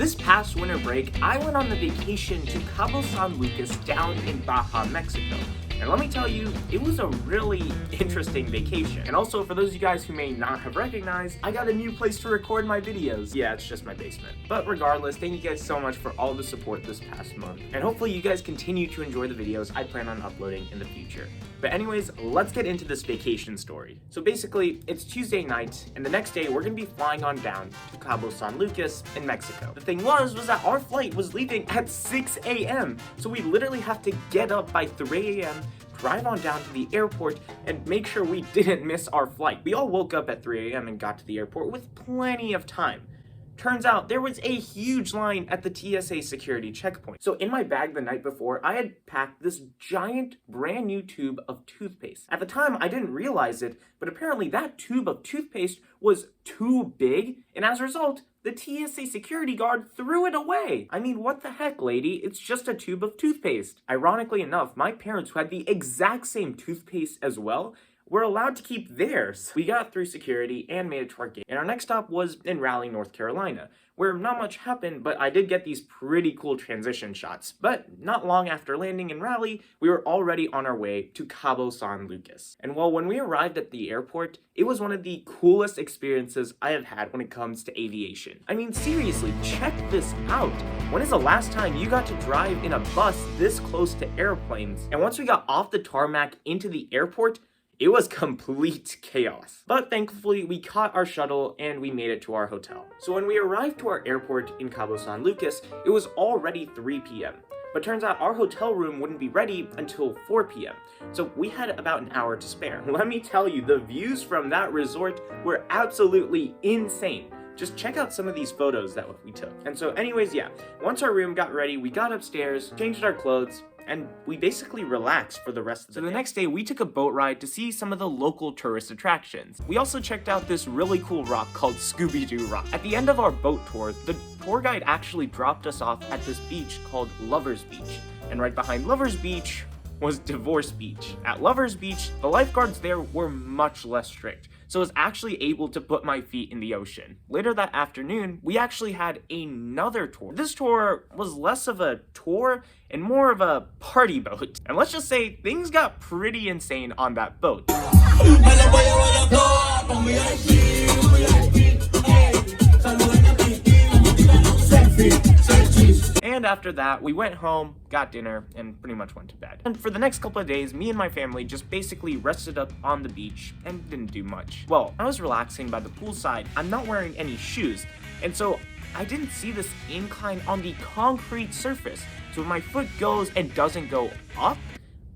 This past winter break, I went on a vacation to Cabo San Lucas down in Baja, Mexico. And let me tell you, it was a really interesting vacation. And also, for those of you guys who may not have recognized, I got a new place to record my videos. Yeah, it's just my basement. But regardless, thank you guys so much for all the support this past month. And hopefully you guys continue to enjoy the videos I plan on uploading in the future. But anyways, let's get into this vacation story. So basically, it's Tuesday night, and the next day we're gonna be flying on down to Cabo San Lucas in Mexico. The thing was that our flight was leaving at 6 a.m. So we literally have to get up by 3 a.m., drive on down to the airport, and make sure we didn't miss our flight. We all woke up at 3 a.m. and got to the airport with plenty of time. Turns out there was a huge line at the TSA security checkpoint. So in my bag the night before, I had packed this giant brand new tube of toothpaste. At the time, I didn't realize it, but apparently that tube of toothpaste was too big, and as a result, the TSA security guard threw it away. I mean, what the heck, lady? It's just a tube of toothpaste. Ironically enough, my parents, who had the exact same toothpaste as well, were allowed to keep theirs. We got through security and made it to our gate. And our next stop was in Raleigh, North Carolina, where not much happened, but I did get these pretty cool transition shots. But not long after landing in Raleigh, we were already on our way to Cabo San Lucas. And well, when we arrived at the airport, it was one of the coolest experiences I have had when it comes to aviation. I mean, seriously, check this out. When is the last time you got to drive in a bus this close to airplanes? And once we got off the tarmac into the airport, it was complete chaos. But thankfully, we caught our shuttle and we made it to our hotel. So when we arrived to our airport in Cabo San Lucas, it was already 3 p.m. But turns out our hotel room wouldn't be ready until 4 p.m. So we had about an hour to spare. Let me tell you, the views from that resort were absolutely insane. Just check out some of these photos that we took. And so anyways, yeah, once our room got ready, we got upstairs, changed our clothes, and we basically relaxed for the rest of the day. So the next day, we took a boat ride to see some of the local tourist attractions. We also checked out this really cool rock called Scooby-Doo Rock. At the end of our boat tour, the tour guide actually dropped us off at this beach called Lovers Beach. And right behind Lovers Beach was Divorce Beach. At Lovers Beach, the lifeguards there were much less strict, so I was actually able to put my feet in the ocean. Later that afternoon, we actually had another tour. This tour was less of a tour and more of a party boat. And let's just say things got pretty insane on that boat. And after that, we went home, got dinner, and pretty much went to bed. And for the next couple of days, me and my family just basically rested up on the beach and didn't do much. Well, I was relaxing by the poolside. I'm not wearing any shoes, and so I didn't see this incline on the concrete surface. So when my foot goes and doesn't go up,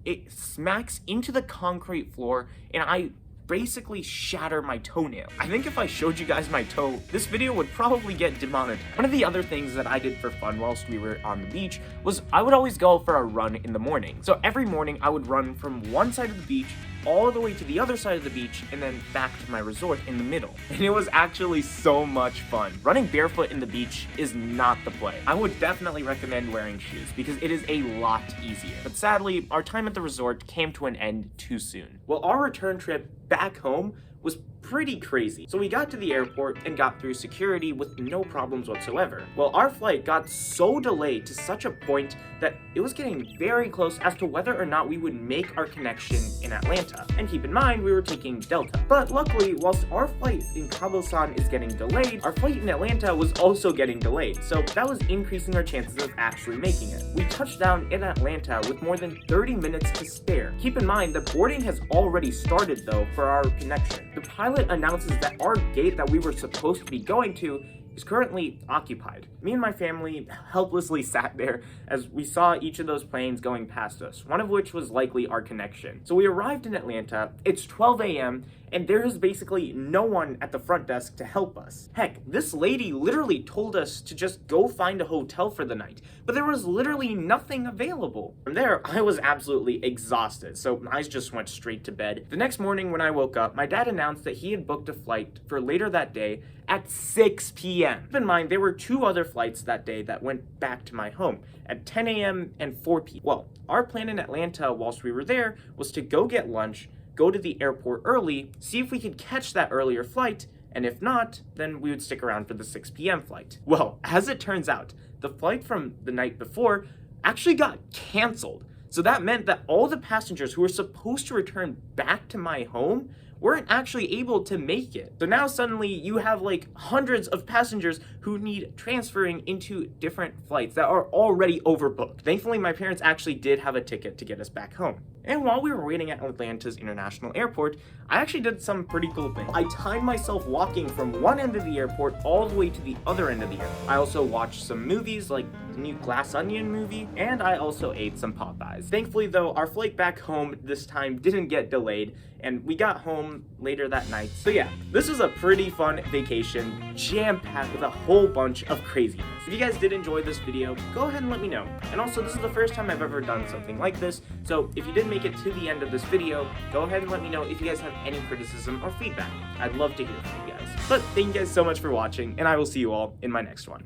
it smacks into the concrete floor, and I basically shatter my toenail. I think if I showed you guys my toe, this video would probably get demonetized. One of the other things that I did for fun whilst we were on the beach was I would always go for a run in the morning. So every morning I would run from one side of the beach all the way to the other side of the beach and then back to my resort in the middle. And it was actually so much fun. Running barefoot in the beach is not the play. I would definitely recommend wearing shoes because it is a lot easier. But sadly, our time at the resort came to an end too soon. Well, our return trip back home was pretty crazy. So we got to the airport and got through security with no problems whatsoever. Well, our flight got so delayed to such a point that it was getting very close as to whether or not we would make our connection in Atlanta. And keep in mind, we were taking Delta. But luckily, whilst our flight in Cabo San is getting delayed, our flight in Atlanta was also getting delayed. So that was increasing our chances of actually making it. We touched down in Atlanta with more than 30 minutes to spare. Keep in mind, the boarding has already started though for our connection. The pilot announces that our gate that we were supposed to be going to is currently occupied. Me and my family helplessly sat there as we saw each of those planes going past us, one of which was likely our connection. So we arrived in Atlanta, it's 12 a.m., and there is basically no one at the front desk to help us. Heck, this lady literally told us to just go find a hotel for the night, but there was literally nothing available. From there, I was absolutely exhausted, so I just went straight to bed. The next morning when I woke up, my dad announced that he had booked a flight for later that day at 6 p.m. Keep in mind, there were 2 other flights that day that went back to my home at 10 a.m. and 4 p.m. Well, our plan in Atlanta whilst we were there was to go get lunch, go to the airport early, see if we could catch that earlier flight, and if not, then we would stick around for the 6 p.m. flight. Well, as it turns out, the flight from the night before actually got canceled. So that meant that all the passengers who were supposed to return back to my home weren't actually able to make it. So now suddenly you have like hundreds of passengers who need transferring into different flights that are already overbooked. Thankfully, my parents actually did have a ticket to get us back home. And while we were waiting at Atlanta's International Airport, I actually did some pretty cool things. I timed myself walking from one end of the airport all the way to the other end of the airport. I also watched some movies like the new Glass Onion movie, and I also ate some Popeyes. Thankfully though, our flight back home this time didn't get delayed, and we got home later that night. So yeah, this was a pretty fun vacation, jam-packed with a whole bunch of craziness. If you guys did enjoy this video, go ahead and let me know. And also, this is the first time I've ever done something like this, so if you did make it to the end of this video, go ahead and let me know if you guys have any criticism or feedback. I'd love to hear from you guys. But thank you guys so much for watching, and I will see you all in my next one.